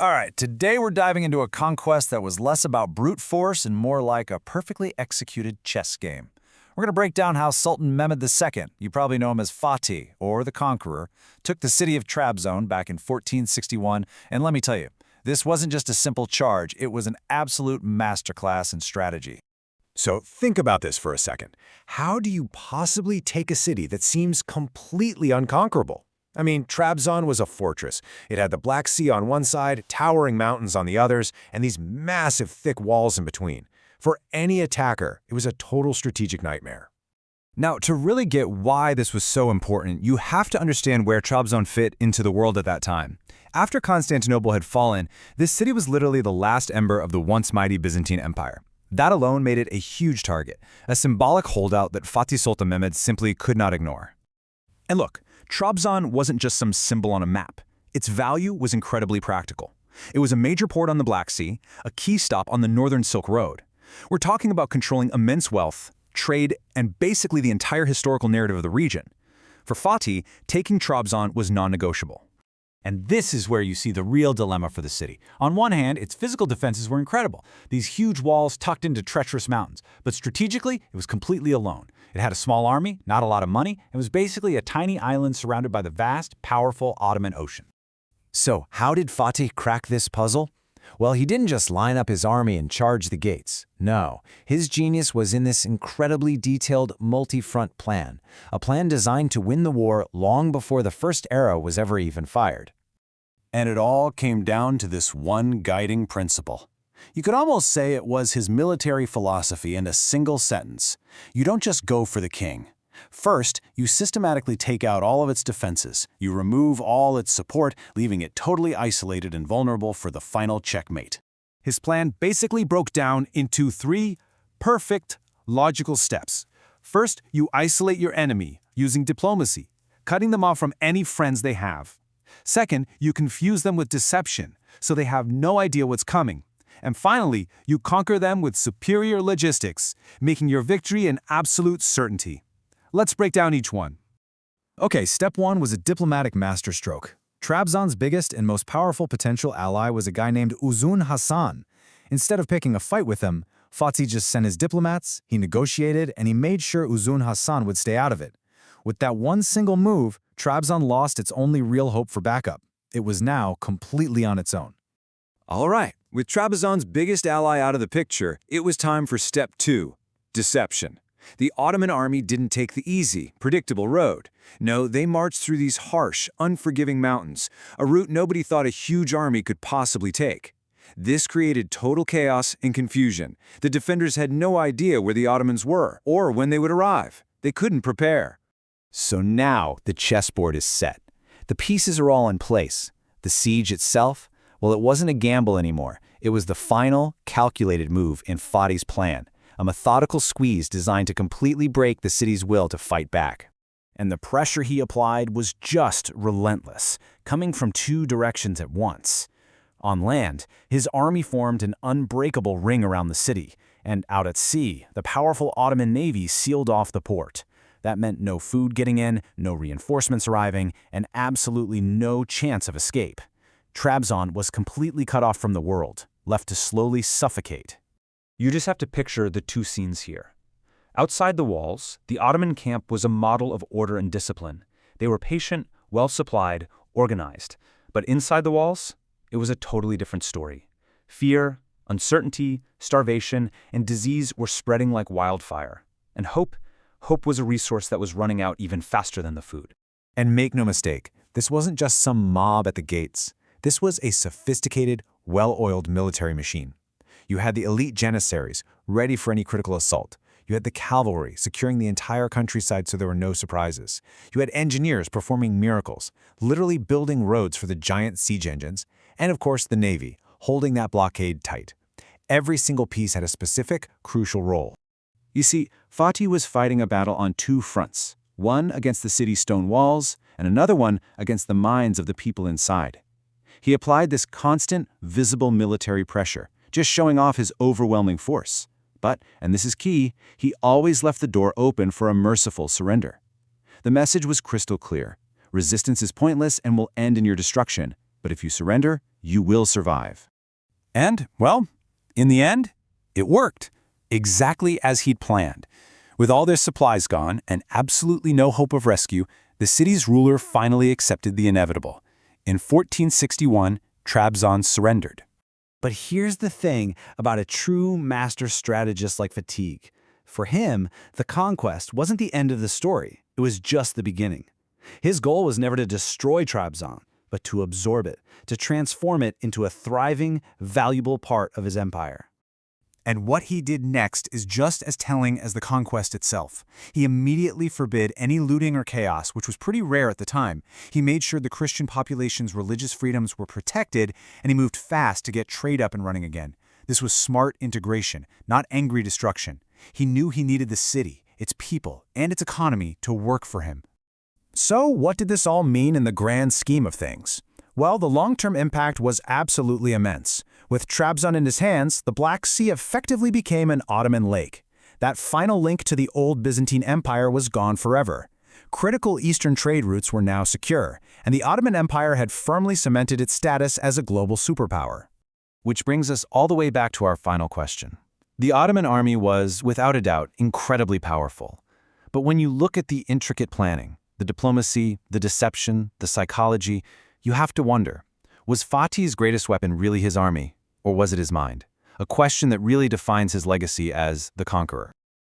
All right, today we're diving into a conquest that was less about brute force and more like a perfectly executed chess game. We're going to break down how Sultan Mehmed II, you probably know him as Fatih, or the Conqueror, took the city of Trabzon back in 1461, and let me tell you, this wasn't just a simple charge, it was an absolute masterclass in strategy. So think about this for a second. How do you possibly take a city that seems completely unconquerable? I mean, Trabzon was a fortress. It had the Black Sea on one side, towering mountains on the others, and these massive thick walls in between. For any attacker, it was a total strategic nightmare. Now, to really get why this was so important, you have to understand where Trabzon fit into the world at that time. After Constantinople had fallen, this city was literally the last ember of the once mighty Byzantine Empire. That alone made it a huge target, a symbolic holdout that Fatih Sultan Mehmed simply could not ignore. And look, Trabzon wasn't just some symbol on a map. Its value was incredibly practical. It was a major port on the Black Sea, a key stop on the Northern Silk Road. We're talking about controlling immense wealth, trade, and basically the entire historical narrative of the region. For Fatih, taking Trabzon was non-negotiable. And this is where you see the real dilemma for the city. On one hand, its physical defenses were incredible, these huge walls tucked into treacherous mountains. But strategically, it was completely alone. It had a small army, not a lot of money, and was basically a tiny island surrounded by the vast, powerful Ottoman Ocean. So how did Fatih crack this puzzle? Well, he didn't just line up his army and charge the gates. No, his genius was in this incredibly detailed multi-front plan, a plan designed to win the war long before the first arrow was ever even fired. And it all came down to this one guiding principle. You could almost say it was his military philosophy in a single sentence. You don't just go for the king. First, you systematically take out all of its defenses. You remove all its support, leaving it totally isolated and vulnerable for the final checkmate. His plan basically broke down into three perfect, logical steps. First, you isolate your enemy using diplomacy, cutting them off from any friends they have. Second, you confuse them with deception, so they have no idea what's coming. And finally, you conquer them with superior logistics, making your victory an absolute certainty. Let's break down each one. Okay, step one was a diplomatic masterstroke. Trabzon's biggest and most powerful potential ally was a guy named Uzun Hasan. Instead of picking a fight with him, Fatih just sent his diplomats, he negotiated, and he made sure Uzun Hasan would stay out of it. With that one single move, Trabzon lost its only real hope for backup. It was now completely on its own. All right, with Trabzon's biggest ally out of the picture, it was time for step two, deception. The Ottoman army didn't take the easy, predictable road. No, they marched through these harsh, unforgiving mountains, a route nobody thought a huge army could possibly take. This created total chaos and confusion. The defenders had no idea where the Ottomans were or when they would arrive. They couldn't prepare. So now the chessboard is set. The pieces are all in place. The siege itself, well, it wasn't a gamble anymore. It was the final, calculated move in Fatih's plan, a methodical squeeze designed to completely break the city's will to fight back. And the pressure he applied was just relentless, coming from two directions at once. On land, his army formed an unbreakable ring around the city, and out at sea, the powerful Ottoman navy sealed off the port. That meant no food getting in, no reinforcements arriving, and absolutely no chance of escape. Trabzon was completely cut off from the world, left to slowly suffocate. You just have to picture the two scenes here. Outside the walls, the Ottoman camp was a model of order and discipline. They were patient, well-supplied, organized. But inside the walls, it was a totally different story. Fear, uncertainty, starvation, and disease were spreading like wildfire. And hope was a resource that was running out even faster than the food. And make no mistake, this wasn't just some mob at the gates. This was a sophisticated, well-oiled military machine. You had the elite janissaries, ready for any critical assault. You had the cavalry, securing the entire countryside so there were no surprises. You had engineers performing miracles, literally building roads for the giant siege engines. And of course, the navy, holding that blockade tight. Every single piece had a specific, crucial role. You see, Fatih was fighting a battle on two fronts, one against the city's stone walls and another one against the minds of the people inside. He applied this constant, visible military pressure, just showing off his overwhelming force. But, and this is key, he always left the door open for a merciful surrender. The message was crystal clear. Resistance is pointless and will end in your destruction, but if you surrender, you will survive. And, well, in the end, it worked, exactly as he'd planned. With all their supplies gone and absolutely no hope of rescue, the city's ruler finally accepted the inevitable. In 1461, Trabzon surrendered. But here's the thing about a true master strategist like Fatigue. For him, the conquest wasn't the end of the story. It was just the beginning. His goal was never to destroy Trabzon, but to absorb it, to transform it into a thriving, valuable part of his empire. And what he did next is just as telling as the conquest itself. He immediately forbid any looting or chaos, which was pretty rare at the time. He made sure the Christian population's religious freedoms were protected, and he moved fast to get trade up and running again. This was smart integration, not angry destruction. He knew he needed the city, its people, and its economy to work for him. So what did this all mean in the grand scheme of things? Well, the long-term impact was absolutely immense. With Trabzon in his hands, the Black Sea effectively became an Ottoman lake. That final link to the old Byzantine Empire was gone forever. Critical eastern trade routes were now secure, and the Ottoman Empire had firmly cemented its status as a global superpower. Which brings us all the way back to our final question. The Ottoman army was, without a doubt, incredibly powerful. But when you look at the intricate planning, the diplomacy, the deception, the psychology, you have to wonder, was Fatih's greatest weapon really his army, or was it his mind? A question that really defines his legacy as the conqueror.